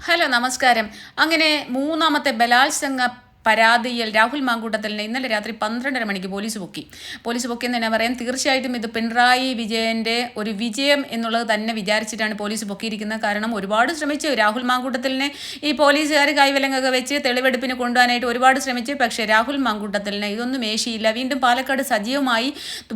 Hello നമസ്കാരം. അങ്ങനെ മൂന്നാമത്തെ ബലാത്സംഗ പരാതിയിൽ രാഹുൽ മാങ്കൂട്ടത്തലിനെ ഇന്നലെ രാത്രി 12:30 മണിക്ക് പോലീസ് പൊക്കിയെന്ന് തന്നെ പറയാം. തീർച്ചയായിട്ടും ഇത് പിണറായി വിജയൻ്റെ ഒരു വിജയം എന്നുള്ളത് തന്നെ വിചാരിച്ചിട്ടാണ് പോലീസ് പൊക്കിയിരിക്കുന്നത്. കാരണം ഒരുപാട് ശ്രമിച്ചു രാഹുൽ മാങ്കൂട്ടത്തലിനെ ഈ പോലീസുകാർ കൈവിലങ്ങൊക്കെ വെച്ച് തെളിവെടുപ്പിന് കൊണ്ടുപോകാനായിട്ട് ഒരുപാട് ശ്രമിച്ചു. പക്ഷേ രാഹുൽ മാങ്കൂട്ടത്തലിനെ ഇതൊന്നും ഏശിയില്ല. വീണ്ടും പാലക്കാട് സജീവമായി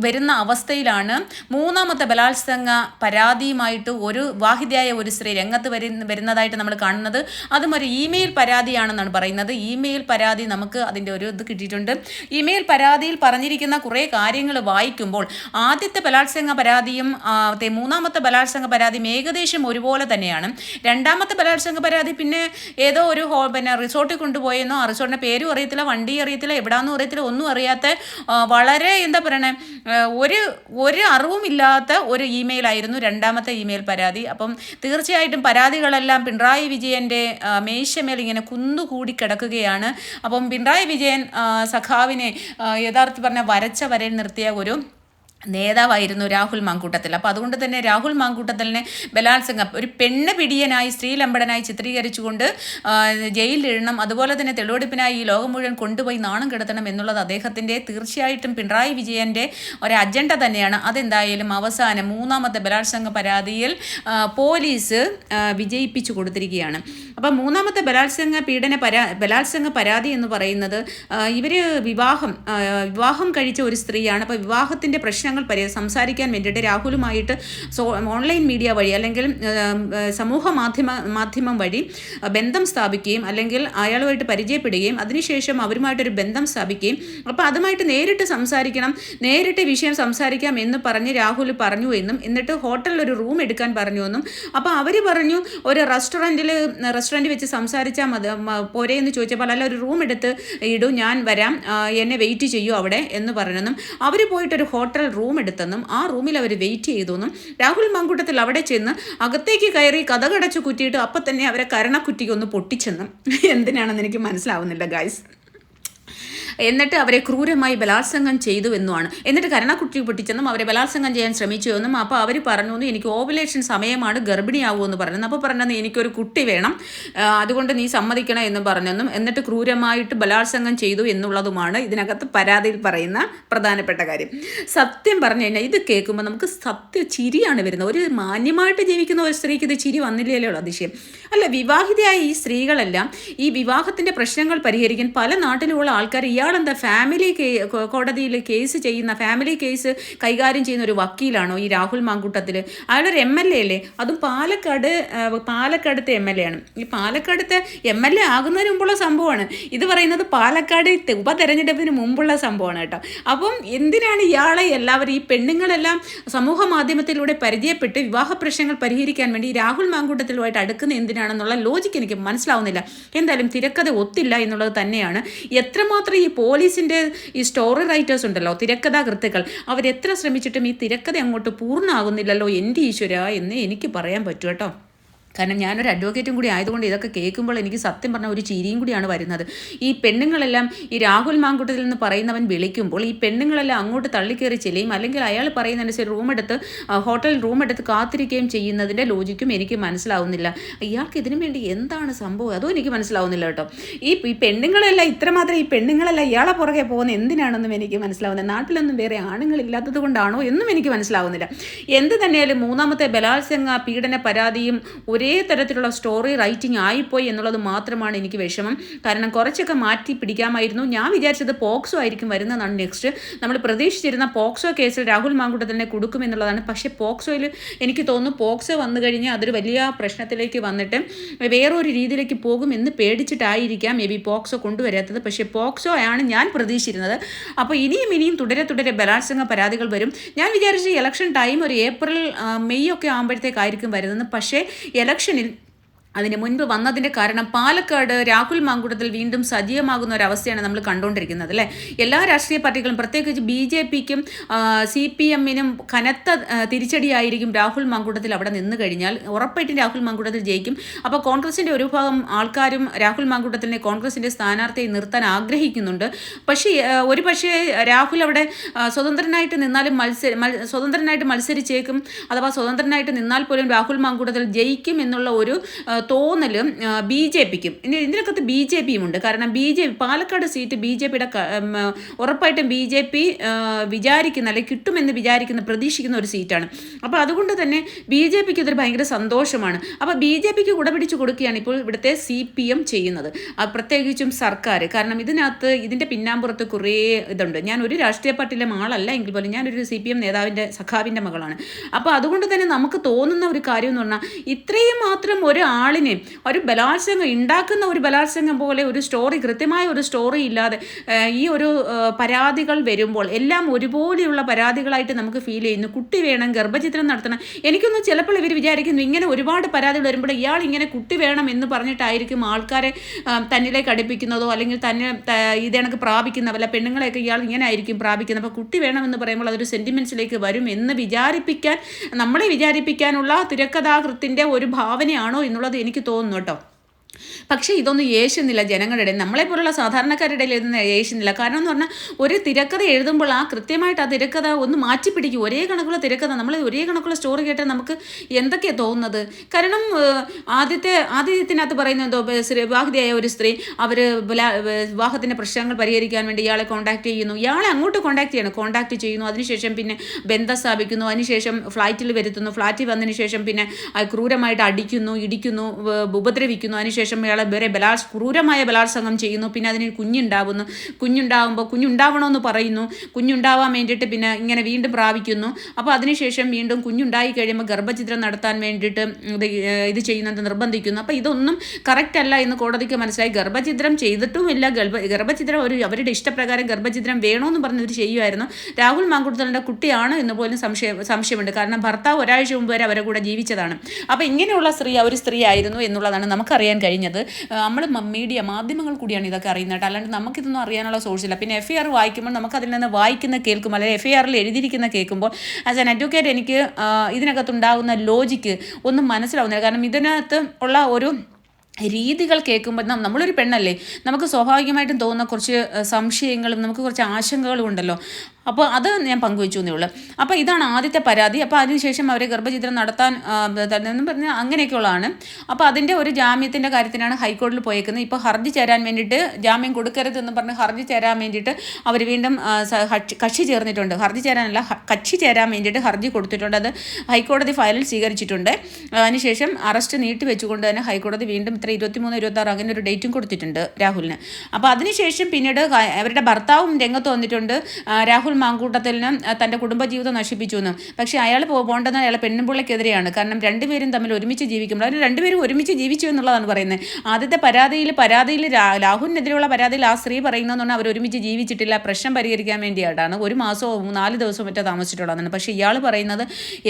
വരുന്ന അവസ്ഥയിലാണ് മൂന്നാമത്തെ ബലാത്സംഗ പരാതിയുമായിട്ട് ഒരു വാഹിതയായ ഒരു സ്ത്രീ രംഗത്ത് വരുന്നതായിട്ട് നമ്മൾ കാണുന്നത്. അതും ഒരു ഇമെയിൽ പരാതിയാണെന്നാണ് പറയുന്നത്. ഇമെയിൽ പരാതി നമുക്ക് അതിൻ്റെ ഒരു ഇത് കിട്ടിയിട്ടുണ്ട്. ഇമെയിൽ പരാതിയിൽ പറഞ്ഞിരിക്കുന്ന കുറേ കാര്യങ്ങൾ വായിക്കുമ്പോൾ ആദ്യത്തെ ബലാത്സംഗ പരാതിയും മൂന്നാമത്തെ ബലാത്സംഗ പരാതിയും ഏകദേശം ഒരുപോലെ തന്നെയാണ്. രണ്ടാമത്തെ ബലാത്സംഗ പരാതി പിന്നെ ഏതോ ഒരു റിസോർട്ടിൽ കൊണ്ടുപോയെന്നോ, ആ റിസോർട്ടിൻ്റെ പേരും അറിയത്തില്ല, വണ്ടി അറിയത്തില്ല, എവിടാന്നും അറിയത്തില്ല, ഒന്നും അറിയാത്ത വളരെ എന്താ പറയണേ ഒരു അറിവുമില്ലാത്ത ഒരു ഇമെയിലായിരുന്നു രണ്ടാമത്തെ ഇമെയിൽ പരാതി. അപ്പം തീർച്ചയായിട്ടും പരാതികളെല്ലാം പിണറായി വിജയൻ്റെ മേശമേൽ ഇങ്ങനെ കുന്നുകൂടി കിടക്കുകയാണ്. അപ്പം പിണറായി വിജയൻ സഖാവിനെ യഥാർത്ഥത്തിൽ പറഞ്ഞാൽ വരച്ച വരയിൽ നിർത്തിയ ഒരു നേതാവായിരുന്നു രാഹുൽ മാങ്കൂട്ടത്തിൽ. അപ്പോൾ അതുകൊണ്ട് തന്നെ രാഹുൽ മാങ്കൂട്ടത്തലിനെ ബലാത്സംഗം ഒരു പെണ്ണ് പിടിയനായി സ്ത്രീലമ്പടനായി ചിത്രീകരിച്ചുകൊണ്ട് ജയിലിലിടണം, അതുപോലെ തന്നെ തെളിവെടുപ്പിനായി ഈ ലോകം മുഴുവൻ കൊണ്ടുപോയി നാണം കെടുത്തണം എന്നുള്ളത് അദ്ദേഹത്തിൻ്റെ തീർച്ചയായിട്ടും പിണറായി വിജയൻ്റെ ഒരു അജണ്ട തന്നെയാണ്. അതെന്തായാലും അവസാനം മൂന്നാമത്തെ ബലാത്സംഗ പരാതിയിൽ പോലീസ് വിജയിപ്പിച്ചു കൊടുത്തിരിക്കുകയാണ്. അപ്പം മൂന്നാമത്തെ ബലാത്സംഗ പരാതി എന്ന് പറയുന്നത് ഇവർ വിവാഹം കഴിച്ച ഒരു സ്ത്രീയാണ്. അപ്പോൾ വിവാഹത്തിൻ്റെ പ്രശ്നങ്ങൾ സംസാരിക്കാൻ വേണ്ടിയിട്ട് രാഹുലുമായിട്ട് ഓൺലൈൻ മീഡിയ വഴി അല്ലെങ്കിൽ സമൂഹ മാധ്യമം വഴി ബന്ധം സ്ഥാപിക്കുകയും അല്ലെങ്കിൽ അയാളുമായിട്ട് പരിചയപ്പെടുകയും അതിനുശേഷം അവരുമായിട്ടൊരു ബന്ധം സ്ഥാപിക്കുകയും അപ്പോൾ അതുമായിട്ട് നേരിട്ട് വിഷയം സംസാരിക്കാം എന്ന് പറഞ്ഞ് രാഹുൽ പറഞ്ഞു എന്നും, എന്നിട്ട് ഹോട്ടലിൽ ഒരു റൂം എടുക്കാൻ പറഞ്ഞു എന്നും, അപ്പോൾ അവർ പറഞ്ഞു ഒരു റെസ്റ്റോറൻറ്റ് വെച്ച് സംസാരിച്ചാൽ പോരെ എന്ന് ചോദിച്ചപ്പോൾ അല്ല, ഒരു റൂം എടുത്ത് ഇടൂ, ഞാൻ വരാം, എന്നെ വെയിറ്റ് ചെയ്യൂ അവിടെ എന്ന് പറഞ്ഞെന്നും, അവർ പോയിട്ടൊരു ഹോട്ടൽ റൂം എടുത്തെന്നും ആ റൂമിൽ അവർ വെയിറ്റ് ചെയ്തെന്നും രാഹുൽ മാങ്കൂട്ടത്തിൽ അവിടെ ചെന്ന് അകത്തേക്ക് കയറി കതകടച്ചു കുറ്റിയിട്ട് അപ്പം തന്നെ അവരെ കരണക്കുറ്റിക്കൊന്ന് പൊട്ടിച്ചെന്നും എന്തിനാണെന്ന് എനിക്ക് മനസ്സിലാവുന്നില്ല ഗൈസ്. എന്നിട്ട് അവരെ ക്രൂരമായി ബലാത്സംഗം ചെയ്തു എന്നുമാണ്. എന്നിട്ട് കരണക്കുറ്റി പൊട്ടിച്ചെന്നും അവരെ ബലാത്സംഗം ചെയ്യാൻ ശ്രമിച്ചു എന്നും. അപ്പോൾ അവർ പറഞ്ഞു എനിക്ക് ഓവുലേഷൻ സമയമാണ്, ഗർഭിണിയാവുമെന്ന് പറഞ്ഞു. അപ്പോൾ പറഞ്ഞത് എനിക്കൊരു കുട്ടി വേണം, അതുകൊണ്ട് നീ സമ്മതിക്കണം എന്ന് പറഞ്ഞെന്നും എന്നിട്ട് ക്രൂരമായിട്ട് ബലാത്സംഗം ചെയ്തു എന്നുള്ളതുമാണ് ഇതിനകത്ത് പരാതിയിൽ പറയുന്ന പ്രധാനപ്പെട്ട കാര്യം. സത്യം പറഞ്ഞു കഴിഞ്ഞാൽ ഇത് കേൾക്കുമ്പോൾ നമുക്ക് ചിരിയാണ് വരുന്നത്. ഒരു മാന്യമായിട്ട് ജീവിക്കുന്ന ഒരു സ്ത്രീക്ക് ഇത് ചിരി വന്നില്ലല്ലോ അതിശയം. അല്ല, വിവാഹിതയായ ഈ സ്ത്രീകളെല്ലാം ഈ വിവാഹത്തിൻ്റെ പ്രശ്നങ്ങൾ പരിഹരിക്കാൻ പല നാട്ടിലുള്ള ആൾക്കാർ ഇയാളെന്താ ഫാമിലി കോടതിയിൽ ഫാമിലി കേസ് കൈകാര്യം ചെയ്യുന്ന ഒരു വക്കീലാണോ ഈ രാഹുൽ മാങ്കൂട്ടത്തിൽ? അയാളൊരു MLA അല്ലേ, അതും പാലക്കാടത്തെ MLA ആണ്. ഈ പാലക്കാടത്തെ MLA ആകുന്നതിന് മുമ്പുള്ള സംഭവമാണ് ഇത് പറയുന്നത്. പാലക്കാട് ഉപതെരഞ്ഞെടുപ്പിന് മുമ്പുള്ള സംഭവമാണ് കേട്ടോ. അപ്പം എന്തിനാണ് ഇയാളെ എല്ലാവരും ഈ പെണ്ണുങ്ങളെല്ലാം സമൂഹ മാധ്യമത്തിലൂടെ പരിചയപ്പെട്ട് വിവാഹ പ്രശ്നങ്ങൾ പരിഹരിക്കാൻ വേണ്ടി ഈ രാഹുൽ മാങ്കൂട്ടത്തിലുമായിട്ട് അടുക്കുന്ന എന്തിനാണെന്നുള്ള ലോജിക്ക് എനിക്ക് മനസ്സിലാവുന്നില്ല. എന്തായാലും തിരക്കഥ ഒത്തില്ല എന്നുള്ളത് തന്നെയാണ്. എത്രമാത്രം ഈ പോലീസിൻ്റെ ഈ സ്റ്റോറി റൈറ്റേഴ്സ് ഉണ്ടല്ലോ, തിരക്കഥാകൃത്തുക്കൾ, അവരെത്ര ശ്രമിച്ചിട്ടും ഈ തിരക്കഥ അങ്ങോട്ട് പൂർണ്ണമാകുന്നില്ലല്ലോ എൻ്റെ ഈശ്വര എന്ന് എനിക്ക് പറയാൻ പറ്റും കേട്ടോ. കാരണം ഞാനൊരു അഡ്വക്കേറ്റും കൂടി ആയതുകൊണ്ട് ഇതൊക്കെ കേൾക്കുമ്പോൾ എനിക്ക് സത്യം പറഞ്ഞാൽ ഒരു ചിരിയും കൂടിയാണ് വരുന്നത്. ഈ പെണ്ണുങ്ങളെല്ലാം ഈ രാഹുൽ മാങ്കൂട്ടത്തിൽ നിന്ന് പറയുന്നവൻ വിളിക്കുമ്പോൾ ഈ പെണ്ണുങ്ങളെല്ലാം അങ്ങോട്ട് തള്ളിക്കയറി ചെല്ലുകയും അല്ലെങ്കിൽ അയാൾ പറയുന്നതനുസരിച്ച് ഹോട്ടൽ റൂം എടുത്ത് കാത്തിരിക്കുകയും ചെയ്യുന്നതിൻ്റെ ലോജിക്കും എനിക്ക് മനസ്സിലാവുന്നില്ല. ഇയാൾക്ക് ഇതിനു വേണ്ടി എന്താണ് സംഭവം അതും എനിക്ക് മനസ്സിലാവുന്നില്ല കേട്ടോ. ഈ പെണ്ണുങ്ങളെല്ലാം ഇയാളെ പുറകെ പോകുന്ന എന്തിനാണെന്നും എനിക്ക് മനസ്സിലാവുന്നില്ല. നാട്ടിലൊന്നും വേറെ ആണുങ്ങളില്ലാത്തത് കൊണ്ടാണോ എന്നും എനിക്ക് മനസ്സിലാവുന്നില്ല. എന്ത് തന്നെയാലും മൂന്നാമത്തെ ബലാത്സംഗ പീഡന പരാതിയും ഒരേ തരത്തിലുള്ള സ്റ്റോറി റൈറ്റിംഗ് ആയിപ്പോയി എന്നുള്ളത് മാത്രമാണ് എനിക്ക് വിഷമം. കാരണം കുറച്ചൊക്കെ മാറ്റി പിടിക്കാമായിരുന്നു. ഞാൻ വിചാരിച്ചത് പോക്സോ ആയിരിക്കും വരുന്നതാണ് നെക്സ്റ്റ്. നമ്മൾ പ്രതീക്ഷിച്ചിരുന്ന പോക്സോ കേസിൽ രാഹുൽ മാങ്കൂട്ടത്തിനെ കൊടുക്കുമെന്നുള്ളതാണ്. പക്ഷേ പോക്സോയിൽ എനിക്ക് തോന്നുന്നു പോക്സോ വന്നു കഴിഞ്ഞാൽ അതൊരു വലിയ പ്രശ്നത്തിലേക്ക് വന്നിട്ട് വേറൊരു രീതിയിലേക്ക് പോകുമെന്ന് പേടിച്ചിട്ടായിരിക്കാം മേ ബി പോക്സോ കൊണ്ടുവരാത്തത്. പക്ഷേ പോക്സോ ആണ് ഞാൻ പ്രതീക്ഷിച്ചിരുന്നത്. അപ്പോൾ ഇനിയും തുടരെ ബലാത്സംഗ പരാതികൾ വരും. ഞാൻ വിചാരിച്ച ഇലക്ഷൻ ടൈം ഒരു ഏപ്രിൽ മെയ് ഒക്കെ ആകുമ്പോഴത്തേക്കായിരിക്കും വരുന്നത്. പക്ഷേ ഇലക്ഷനിൽ അതിന് മുൻപ് വന്നതിൻ്റെ കാരണം പാലക്കാട് രാഹുൽ മാങ്കൂട്ടത്തിൽ വീണ്ടും സജീവമാകുന്ന ഒരവസ്ഥയാണ് നമ്മൾ കണ്ടുകൊണ്ടിരിക്കുന്നത് അല്ലേ. എല്ലാ രാഷ്ട്രീയ പാർട്ടികളും പ്രത്യേകിച്ച് BJPക്കും CPMനും കനത്ത തിരിച്ചടിയായിരിക്കും രാഹുൽ മാങ്കൂട്ടത്തിൽ അവിടെ നിന്ന് കഴിഞ്ഞാൽ. ഉറപ്പായിട്ടും രാഹുൽ മാങ്കൂട്ടത്തിൽ ജയിക്കും. അപ്പോൾ കോൺഗ്രസിൻ്റെ ഒരു ഭാഗം ആൾക്കാരും രാഹുൽ മാങ്കൂട്ടത്തിനെ കോൺഗ്രസിൻ്റെ സ്ഥാനാർത്ഥിയെ നിർത്താൻ ആഗ്രഹിക്കുന്നുണ്ട്. പക്ഷേ രാഹുൽ അവിടെ സ്വതന്ത്രനായിട്ട് മത്സരിച്ചേക്കും. അഥവാ സ്വതന്ത്രനായിട്ട് നിന്നാൽ പോലും രാഹുൽ മാങ്കൂട്ടത്തിൽ ജയിക്കും എന്നുള്ള ഒരു തോന്നൽ BJPക്കും ഇതിനകത്ത് BJPയും ഉണ്ട്. കാരണം പാലക്കാട് സീറ്റ് BJPയുടെ ഉറപ്പായിട്ടും BJP വിചാരിക്കുന്ന അല്ലെങ്കിൽ കിട്ടുമെന്ന് വിചാരിക്കുന്ന പ്രതീക്ഷിക്കുന്ന ഒരു സീറ്റാണ്. അപ്പോൾ അതുകൊണ്ട് തന്നെ BJPക്ക് ഇതൊരു ഭയങ്കര സന്തോഷമാണ്. അപ്പോൾ BJPക്ക് കുടപിടിച്ച് കൊടുക്കുകയാണ് ഇപ്പോൾ ഇവിടുത്തെ CPM ചെയ്യുന്നത്, പ്രത്യേകിച്ചും സർക്കാർ. കാരണം ഇതിൻ്റെ പിന്നാമ്പുറത്ത് കുറേ ഇതുണ്ട്. ഞാൻ ഒരു രാഷ്ട്രീയ പാർട്ടിയിലെ ആളല്ല എങ്കിൽ പോലും ഞാനൊരു CPM നേതാവിൻ്റെ സഖാവിൻ്റെ മകളാണ്. അപ്പോൾ അതുകൊണ്ട് തന്നെ നമുക്ക് തോന്നുന്ന ഒരു കാര്യം എന്ന് പറഞ്ഞാൽ ഇത്രയും മാത്രം ഒരാളിനെ ഒരു ബലാത്സംഗം ഉണ്ടാക്കുന്ന ഒരു ബലാത്സംഗം പോലെ ഒരു സ്റ്റോറി, കൃത്യമായ ഒരു സ്റ്റോറി ഇല്ലാതെ ഈ ഒരു പരാതികൾ വരുമ്പോൾ എല്ലാം ഒരുപോലെയുള്ള പരാതികളായിട്ട് നമുക്ക് ഫീൽ ചെയ്യുന്നു. കുട്ടി വേണം, ഗർഭചിത്രം നടത്തണം. എനിക്കൊന്ന് ചിലപ്പോൾ ഇവർ വിചാരിക്കുന്നു ഇങ്ങനെ ഒരുപാട് പരാതികൾ വരുമ്പോൾ ഇയാൾ ഇങ്ങനെ കുട്ടി വേണം എന്ന് പറഞ്ഞിട്ടായിരിക്കും ആൾക്കാരെ തന്നിലേക്ക് അടുപ്പിക്കുന്നതോ അല്ലെങ്കിൽ തന്നെ ഇതേണക്ക് പ്രാപിക്കുന്ന വല്ല പെണ്ണുങ്ങളെയൊക്കെ ഇയാൾ ഇങ്ങനെ ആയിരിക്കും പ്രാപിക്കുന്നത്. അപ്പോൾ കുട്ടി വേണമെന്ന് പറയുമ്പോൾ അതൊരു സെൻറ്റിമെൻറ്റ്സിലേക്ക് വരും എന്ന് നമ്മളെ വിചാരിപ്പിക്കാനുള്ള തിരക്കഥാകൃത്തിൻ്റെ ഒരു ഭാവനയാണോ എന്നുള്ളത് എനിക്ക് തോന്നുന്നു കേട്ടോ. പക്ഷേ ഇതൊന്നും യേശുന്നില്ല ജനങ്ങളുടെ ഇടയിൽ, നമ്മളെപ്പോലുള്ള സാധാരണക്കാരുടെ ഇടയിൽ ഇതൊന്നും യേശുന്നില്ല. കാരണം എന്ന് പറഞ്ഞാൽ ഒരു തിരക്കഥ എഴുതുമ്പോൾ തികൃത്യമായിട്ട് ആ തിരക്കഥ ഒന്ന് മാറ്റിപ്പിടിക്കും. ഒരേ കണക്കുള്ള തിരക്കഥ, നമ്മൾ ഒരേ കണക്കുള്ള സ്റ്റോറി കേട്ടാൽ നമുക്ക് എന്തൊക്കെയാണ് തോന്നുന്നത്. കാരണം ആദ്യത്തിനകത്ത് പറയുന്നത് എന്തോ വിവാഹിതയായ ഒരു സ്ത്രീ അവർ വിവാഹത്തിൻ്റെ പ്രശ്നങ്ങൾ പരിഹരിക്കാൻ വേണ്ടി ഇയാളെ കോൺടാക്ട് ചെയ്യുന്നു, ഇയാളെ അങ്ങോട്ട് കോൺടാക്ട് ചെയ്യുന്നു. അതിനുശേഷം പിന്നെ ബന്ധം സ്ഥാപിക്കുന്നു, അതിനുശേഷം ഫ്ലാറ്റിൽ വരുത്തുന്നു, ഫ്ലാറ്റിൽ വന്നതിന് ശേഷം പിന്നെ ക്രൂരമായിട്ട് അടിക്കുന്നു, ഇടിക്കുന്നു, ഉപദ്രവിക്കുന്നു. അതിനുശേഷം ഇയാളെ വേറെ ക്രൂരമായ ബലാത്സംഗം ചെയ്യുന്നു. പിന്നെ അതിന് കുഞ്ഞുണ്ടാവണമെന്ന് പറയുന്നു, കുഞ്ഞുണ്ടാവാൻ വേണ്ടിയിട്ട് പിന്നെ ഇങ്ങനെ വീണ്ടും പ്രാപിക്കുന്നു. അപ്പോൾ അതിനുശേഷം വീണ്ടും കുഞ്ഞുണ്ടായി കഴിയുമ്പോൾ ഗർഭചിത്രം നടത്താൻ വേണ്ടിയിട്ട് ഇത് ചെയ്യുന്നത് നിർബന്ധിക്കുന്നു. അപ്പോൾ ഇതൊന്നും കറക്റ്റ് അല്ല എന്ന് കോടതിക്ക് മനസ്സിലായി. ഗർഭചിത്രം ചെയ്തിട്ടുമില്ല, ഗർഭചിത്രം അവരുടെ ഇഷ്ടപ്രകാരം ഗർഭചിത്രം വേണമെന്ന് പറഞ്ഞവർ ചെയ്യുമായിരുന്നു. രാഹുൽ മാങ്കൂട്ടത്തലിൻ്റെ കുട്ടിയാണ് എന്ന് പോലും സംശയമുണ്ട്. കാരണം ഭർത്താവ് ഒരാഴ്ച മുമ്പ് വരെ അവരെ കൂടെ ജീവിച്ചതാണ്. അപ്പോൾ ഇങ്ങനെയുള്ള ഒരു സ്ത്രീ ആയിരുന്നു എന്നുള്ളതാണ് നമുക്കറിയാൻ കഴിഞ്ഞത്. നമ്മൾ മാധ്യമങ്ങൾ കൂടിയാണ് ഇതൊക്കെ അറിയുന്നത്, അല്ലാണ്ട് നമുക്കിതൊന്നും അറിയാനുള്ള സോഴ്സില്ല. പിന്നെ FIR വായിക്കുമ്പോൾ നമുക്കതിൽ നിന്ന് കേൾക്കുമ്പോൾ അല്ലെങ്കിൽ FIRൽ എഴുതിയിരിക്കുന്ന കേൾക്കുമ്പോൾ ആസ് ആൻ അഡ്വക്കേറ്റ് എനിക്ക് ഇതിനകത്തുണ്ടാകുന്ന ലോജിക്ക് ഒന്നും മനസ്സിലാവുന്നില്ല. കാരണം ഇതിനകത്ത് ഉള്ള ഒരു രീതികൾ കേൾക്കുമ്പോൾ നമ്മളൊരു പെണ്ണല്ലേ, നമുക്ക് സ്വാഭാവികമായിട്ടും തോന്നുന്ന കുറച്ച് സംശയങ്ങളും നമുക്ക് കുറച്ച് ആശങ്കകളും ഉണ്ടല്ലോ. അപ്പോൾ അത് ഞാൻ പങ്കുവെച്ചു എന്നേ ഉള്ളൂ. അപ്പോൾ ഇതാണ് ആദ്യത്തെ പരാതി. അപ്പോൾ അതിനുശേഷം അവരെ ഗർഭചിത്രം നടത്താൻ എന്ന് പറഞ്ഞാൽ അങ്ങനെയൊക്കെയുള്ളതാണ്. അപ്പോൾ അതിൻ്റെ ഒരു ജാമ്യത്തിൻ്റെ കാര്യത്തിനാണ് ഹൈക്കോടതിയിൽ പോയേക്കുന്നത്. ഇപ്പോൾ ഹർജി ചേരാൻ വേണ്ടിയിട്ട് ജാമ്യം കൊടുക്കരുതെന്ന് പറഞ്ഞ് ഹർജി ചേരാൻ വേണ്ടിയിട്ട് അവർ വീണ്ടും കക്ഷി ചേർന്നിട്ടുണ്ട്. കക്ഷി ചേരാൻ വേണ്ടിയിട്ട് ഹർജി കൊടുത്തിട്ടുണ്ട്. അത് ഹൈക്കോടതി ഫയലിൽ സ്വീകരിച്ചിട്ടുണ്ട്. അതിനുശേഷം അറസ്റ്റ് നീട്ടി വെച്ചുകൊണ്ട് തന്നെ ഹൈക്കോടതി വീണ്ടും 23, 26 അങ്ങനെ ഒരു ഡേറ്റും കൊടുത്തിട്ടുണ്ട് രാഹുലിന്. അപ്പോൾ അതിനുശേഷം പിന്നീട് അവരുടെ ഭർത്താവും രംഗത്ത് വന്നിട്ടുണ്ട്. രാഹുൽ മാങ്കൂട്ടത്തലിന് തൻ്റെ കുടുംബജീവിതം നശിപ്പിച്ചു എന്ന്. പക്ഷേ അയാൾ പോകേണ്ടത് അയാളെ പെണ്ണുപിള്ളയ്ക്കെതിരെയാണ്. കാരണം രണ്ടുപേരും തമ്മിൽ ഒരുമിച്ച് ജീവിക്കുമ്പോൾ അവർ രണ്ടുപേരും ഒരുമിച്ച് ജീവിച്ചു എന്നുള്ളതാണ് പറയുന്നത്. ആദ്യത്തെ പരാതിയിൽ രാഹുലിനെതിരെയുള്ള പരാതിയിൽ ആ സ്ത്രീ പറയുന്നതെന്ന് പറഞ്ഞാൽ അവർ ഒരുമിച്ച് ജീവിച്ചിട്ടില്ല, പ്രശ്നം പരിഹരിക്കാൻ വേണ്ടിയിട്ടാണ് 1 മാസമോ 4 ദിവസമോ മറ്റോ താമസിച്ചിട്ടുള്ളതാണ്. പക്ഷേ ഇയാൾ പറയുന്നത്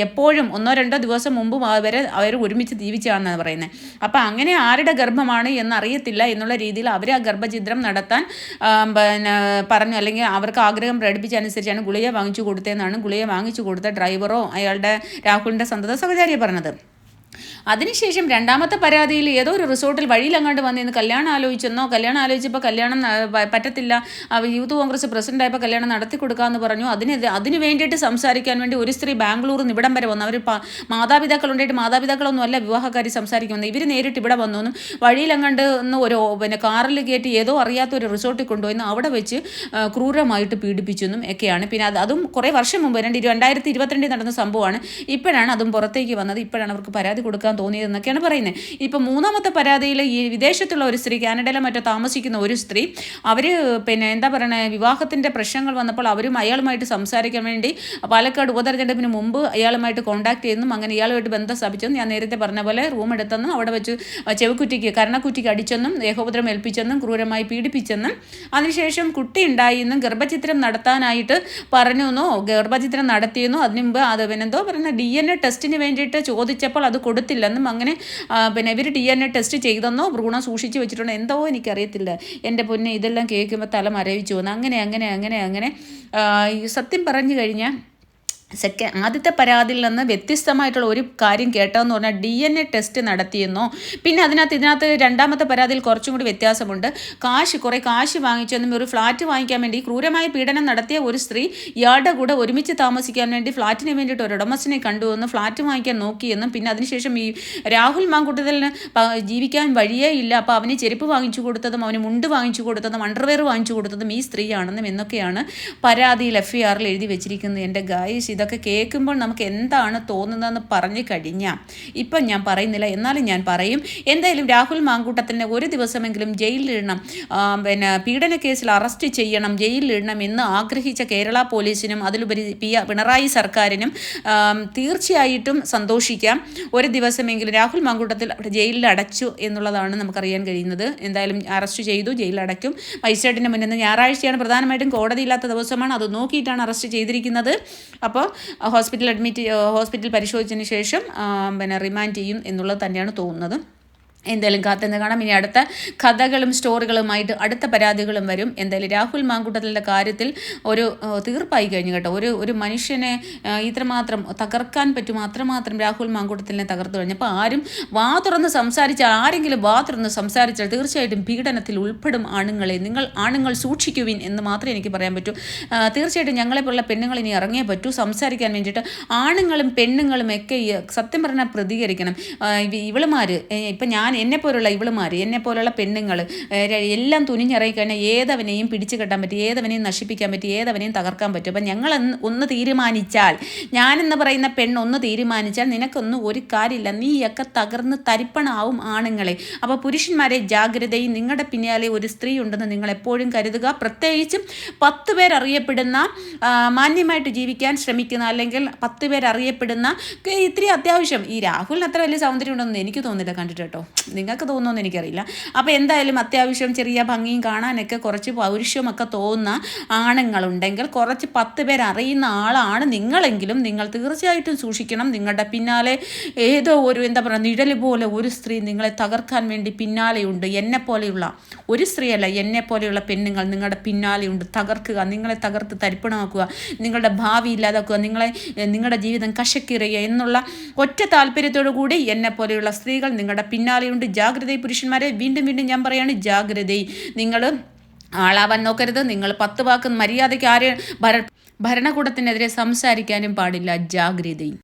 എപ്പോഴും 1-2 ദിവസം മുമ്പ് വരെ അവർ ഒരുമിച്ച് ജീവിച്ചാണെന്നാണ് പറയുന്നത്. അപ്പോൾ അങ്ങനെ ആരുടെ ഗർഭമാണ് എന്നറിയത്തില്ല എന്നുള്ള രീതിയിൽ അവർ ആ ഗർഭചിത്രം നടത്താൻ പറഞ്ഞു, അല്ലെങ്കിൽ അവർക്ക് ആഗ്രഹം പ്രകടിപ്പിച്ചനുസരിച്ചാണ് ഗുളിക വാങ്ങിച്ചു കൊടുത്തതെന്നാണ് ഗുളിക വാങ്ങിച്ചു കൊടുത്ത ഡ്രൈവറോ അയാളുടെ രാഹുലിൻ്റെ സന്തത സഹചാരിയെ പറഞ്ഞത്. അതിനുശേഷം രണ്ടാമത്തെ പരാതിയിൽ ഏതോ ഒരു റിസോർട്ടിൽ വഴിയിലങ്ങാണ്ട് വന്നിരുന്ന് കല്യാണം ആലോചിച്ചപ്പോൾ കല്യാണം പറ്റത്തില്ല, യൂത്ത് കോൺഗ്രസ് പ്രസിഡൻ്റായപ്പോൾ കല്യാണം നടത്തി കൊടുക്കാമെന്ന് പറഞ്ഞു. അതിന് വേണ്ടിയിട്ട് സംസാരിക്കാൻ വേണ്ടി ഒരു സ്ത്രീ ബാംഗ്ലൂരിൽ നിന്ന് ഇവിടം വരെ വന്നു. അവർ മാതാപിതാക്കളുണ്ടായിട്ട് മാതാപിതാക്കളൊന്നും അല്ല വിവാഹക്കാരി സംസാരിക്കുമെന്ന്, ഇവർ നേരിട്ട് ഇവിടെ വന്നു. വഴിയിലങ്ങാണ്ട് ഒന്ന് കാറിൽ കയറ്റി ഏതോ അറിയാത്തൊരു റിസോർട്ടിൽ കൊണ്ടുപോയി അവിടെ വെച്ച് ക്രൂരമായിട്ട് പീഡിപ്പിച്ചെന്നും ഒക്കെയാണ്. പിന്നെ അതും കുറേ വർഷം മുമ്പ് 2022 നടന്ന സംഭവമാണ്. ഇപ്പോഴാണ് അതും പുറത്തേക്ക് വന്നത്. ഇപ്പോഴാണ് അവർക്ക് പരാതി കൊടുക്കാൻ തോന്നിയതെന്നൊക്കെയാണ് പറയുന്നത്. ഇപ്പം മൂന്നാമത്തെ പരാതിയിൽ ഈ വിദേശത്തുള്ള ഒരു സ്ത്രീ, കാനഡയിലെ മറ്റോ താമസിക്കുന്ന ഒരു സ്ത്രീ, അവർ പിന്നെ എന്താ പറയുക, വിവാഹത്തിൻ്റെ പ്രശ്നങ്ങൾ വന്നപ്പോൾ അയാളുമായിട്ട് സംസാരിക്കാൻ വേണ്ടി പാലക്കാട് ഉപതെരഞ്ഞെടുപ്പിന് മുമ്പ് അയാളുമായിട്ട് കോൺടാക്ട് ചെയ്യുന്നു. അങ്ങനെ ഇയാളുമായിട്ട് ബന്ധം സ്ഥാപിച്ചെന്നും ഞാൻ നേരത്തെ പറഞ്ഞ പോലെ റൂം എടുത്തെന്നും അവിടെ വെച്ച് കരണക്കുറ്റിക്ക് അടിച്ചെന്നും ദേഹോപദ്രവം ഏൽപ്പിച്ചെന്നും ക്രൂരമായി പീഡിപ്പിച്ചെന്നും അതിനുശേഷം കുട്ടി ഉണ്ടായിന്നും ഗർഭചിത്രം നടത്താനായിട്ട് പറഞ്ഞെന്നോ ഗർഭചിത്രം നടത്തിയെന്നോ അതിന് മുമ്പ് അത് പിന്നെന്തോ പറയുന്ന DNA ടെസ്റ്റിന് വേണ്ടിയിട്ട് ചോദിച്ചപ്പോൾ അത് കൊടുത്തില്ലെന്നും അങ്ങനെ പിന്നെ ഇവർ DNA ടെസ്റ്റ് ചെയ്തെന്നോ ഭ്രൂണം സൂക്ഷിച്ച് വെച്ചിട്ടുണ്ടോ എന്തോ എനിക്കറിയത്തില്ല. എൻ്റെ പൊന്നെ, ഇതെല്ലാം കേൾക്കുമ്പോൾ തല മരവിച്ചു പോകുന്നു. അങ്ങനെ സത്യം പറഞ്ഞു കഴിഞ്ഞാൽ ആദ്യത്തെ പരാതിയിൽ നിന്ന് വ്യത്യസ്തമായിട്ടുള്ള ഒരു കാര്യം കേട്ടതെന്ന് പറഞ്ഞാൽ DNA ടെസ്റ്റ് നടത്തിയെന്നോ, പിന്നെ ഇതിനകത്ത് രണ്ടാമത്തെ പരാതിയിൽ കുറച്ചും കൂടി വ്യത്യാസമുണ്ട്. കുറേ കാശ് വാങ്ങിച്ചെന്നും ഒരു ഫ്ലാറ്റ് വാങ്ങിക്കാൻ വേണ്ടി ക്രൂരമായ പീഡനം നടത്തിയ ഒരു സ്ത്രീ ഇയാളുടെ കൂടെ ഒരുമിച്ച് താമസിക്കാൻ വേണ്ടി ഫ്ലാറ്റിന് വേണ്ടിയിട്ട് ഒരു ഉടമസ്ഥനെ കണ്ടുവെന്നും ഫ്ലാറ്റ് വാങ്ങിക്കാൻ നോക്കിയെന്നും, പിന്നെ അതിനുശേഷം ഈ രാഹുൽ മാങ്കൂട്ടത്തിന് ജീവിക്കാൻ വഴിയേ ഇല്ല, അപ്പോൾ അവന് ചെരുപ്പ് വാങ്ങിച്ചു കൊടുത്തതും അവന് മുണ്ട് വാങ്ങിച്ചു കൊടുത്തതും അണ്ടർവെയർ വാങ്ങിച്ചു കൊടുത്തതും ഈ സ്ത്രീയാണെന്നും എന്നൊക്കെയാണ് പരാതിയിൽ FIRൽ എഴുതി വെച്ചിരിക്കുന്നത്. എൻ്റെ ഗായ്സ്, ഇതൊക്കെ കേൾക്കുമ്പോൾ നമുക്ക് എന്താണ് തോന്നുന്നതെന്ന് പറഞ്ഞു കഴിഞ്ഞാൽ ഇപ്പം ഞാൻ പറയുന്നില്ല, എന്നാലും ഞാൻ പറയും. എന്തായാലും രാഹുൽ മാങ്കൂട്ടത്തിനെ ഒരു ദിവസമെങ്കിലും ജയിലിലിടണം, പിന്നെ പീഡന കേസിൽ അറസ്റ്റ് ചെയ്യണം, ജയിലിലിടണം എന്ന് ആഗ്രഹിച്ച കേരള പോലീസിനും അതിലുപരി പിണറായി സർക്കാരിനും തീർച്ചയായിട്ടും സന്തോഷിക്കാം. ഒരു ദിവസമെങ്കിലും രാഹുൽ മാങ്കൂട്ടത്തിൽ ജയിലിൽ അടച്ചു എന്നുള്ളതാണ് നമുക്കറിയാൻ കഴിയുന്നത്. എന്തായാലും അറസ്റ്റ് ചെയ്തു, ജയിലടയ്ക്കും. മജിസ്ട്രേറ്റിൻ്റെ മുന്നിൽ നിന്ന് ഞായറാഴ്ചയാണ് പ്രധാനമായിട്ടും കോടതിയില്ലാത്ത ദിവസമാണ്, അത് നോക്കിയിട്ടാണ് അറസ്റ്റ് ചെയ്തിരിക്കുന്നത്. അപ്പോൾ ഹോസ്പിറ്റൽ പരിശോധിച്ചതിന് ശേഷം പിന്നെ റിമാൻഡ് ചെയ്യും എന്നുള്ളത് തന്നെയാണ് തോന്നുന്നത്. എന്തായാലും കാത്തുനിന്ന് കാണാം. ഇനി അടുത്ത കഥകളും സ്റ്റോറികളുമായിട്ട് അടുത്ത പരാതികളും വരും. എന്തായാലും രാഹുൽ മാങ്കൂട്ടത്തിൻ്റെ കാര്യത്തിൽ ഒരു തീർപ്പായി കഴിഞ്ഞു കേട്ടോ. ഒരു മനുഷ്യനെ ഇത്രമാത്രം തകർക്കാൻ പറ്റും, അത്രമാത്രം രാഹുൽ മാങ്കൂട്ടത്തിനെ തകർത്തു കഴിഞ്ഞു. അപ്പോൾ ആരെങ്കിലും വാ തുറന്ന് സംസാരിച്ചാൽ തീർച്ചയായിട്ടും പീഡനത്തിൽ ഉൾപ്പെടും ആണുങ്ങളെ. ആണുങ്ങൾ സൂക്ഷിക്കുവിൻ എന്ന് മാത്രമേ എനിക്ക് പറയാൻ പറ്റൂ. തീർച്ചയായിട്ടും ഞങ്ങളെപ്പോലുള്ള പെണ്ണുങ്ങൾ ഇനി ഇറങ്ങിയേ പറ്റൂ സംസാരിക്കാൻ വേണ്ടിയിട്ട്. ആണുങ്ങളും പെണ്ണുങ്ങളും ഒക്കെ സത്യം പറഞ്ഞാൽ പ്രതികരിക്കണം. ഇവളുമാർ ഇപ്പം എന്നെപ്പോലുള്ള എന്നെപ്പോലുള്ള പെണ്ണുങ്ങൾ എല്ലാം തുനിഞ്ഞിറങ്ങിക്കഴിഞ്ഞാൽ ഏതവനെയും പിടിച്ചു കെട്ടാൻ പറ്റും, ഏതവനെയും നശിപ്പിക്കാൻ പറ്റും, ഏതവനെയും തകർക്കാൻ പറ്റും. അപ്പം ഞങ്ങൾ ഒന്ന് തീരുമാനിച്ചാൽ, ഞാനെന്ന് പറയുന്ന പെണ്ണൊന്ന് തീരുമാനിച്ചാൽ നിനക്കൊന്നും ഒരു കാര്യമില്ല, നീയൊക്കെ തകർന്ന് തരിപ്പണാവും ആണുങ്ങളെ. അപ്പോൾ പുരുഷന്മാരെ ജാഗ്രതയും, നിങ്ങളുടെ പിന്നാലെ ഒരു സ്ത്രീ ഉണ്ടെന്ന് നിങ്ങൾ എപ്പോഴും കരുതുക. പ്രത്യേകിച്ചും 10 പേരറിയപ്പെടുന്ന, മാന്യമായിട്ട് ജീവിക്കാൻ ശ്രമിക്കുന്ന, അല്ലെങ്കിൽ 10 പേരറിയപ്പെടുന്ന, ഇത്തിരി അത്യാവശ്യം ഈ രാഹുലിന് അത്ര വലിയ സൗന്ദര്യം ഉണ്ടെന്ന് എനിക്ക് തോന്നുന്നില്ല കണ്ടിട്ട് കേട്ടോ. നിങ്ങൾക്ക് തോന്നുമെന്ന് എനിക്കറിയില്ല. അപ്പോൾ എന്തായാലും അത്യാവശ്യം ചെറിയ ഭംഗിയും കാണാനൊക്കെ കുറച്ച് പൗരുഷമൊക്കെ തോന്നുന്ന ആണുങ്ങളുണ്ടെങ്കിൽ, കുറച്ച് 10 പേർ അറിയുന്ന ആളാണ് നിങ്ങളെങ്കിലും നിങ്ങൾ തീർച്ചയായിട്ടും സൂക്ഷിക്കണം. നിങ്ങളുടെ പിന്നാലെ ഏതോ ഒരു നിഴൽ പോലെ ഒരു സ്ത്രീ നിങ്ങളെ തകർക്കാൻ വേണ്ടി പിന്നാലെയുണ്ട്. എന്നെപ്പോലെയുള്ള ഒരു സ്ത്രീയല്ല, എന്നെപ്പോലെയുള്ള പെണ്ണുങ്ങൾ നിങ്ങളുടെ പിന്നാലെയുണ്ട്. തകർക്കുക, നിങ്ങളെ തകർത്ത് തരിപ്പണമാക്കുക, നിങ്ങളുടെ ഭാവി ഇല്ലാതാക്കുക, നിങ്ങളുടെ ജീവിതം കശക്കിറിയുക എന്നുള്ള ഒറ്റ താല്പര്യത്തോടു കൂടി എന്നെപ്പോലെയുള്ള സ്ത്രീകൾ നിങ്ങളുടെ പിന്നാലെയുണ്ട്. ജാഗ്രത പുരുഷന്മാരെ, വീണ്ടും ഞാൻ പറയാണ്, ജാഗ്രത. നിങ്ങൾ ആളാവാൻ നോക്കരുത്. നിങ്ങൾ 10 വാക്ക് മര്യാദയ്ക്ക് ഭരണകൂടത്തിനെതിരെ സംസാരിക്കാനും പാടില്ല. ജാഗ്രത.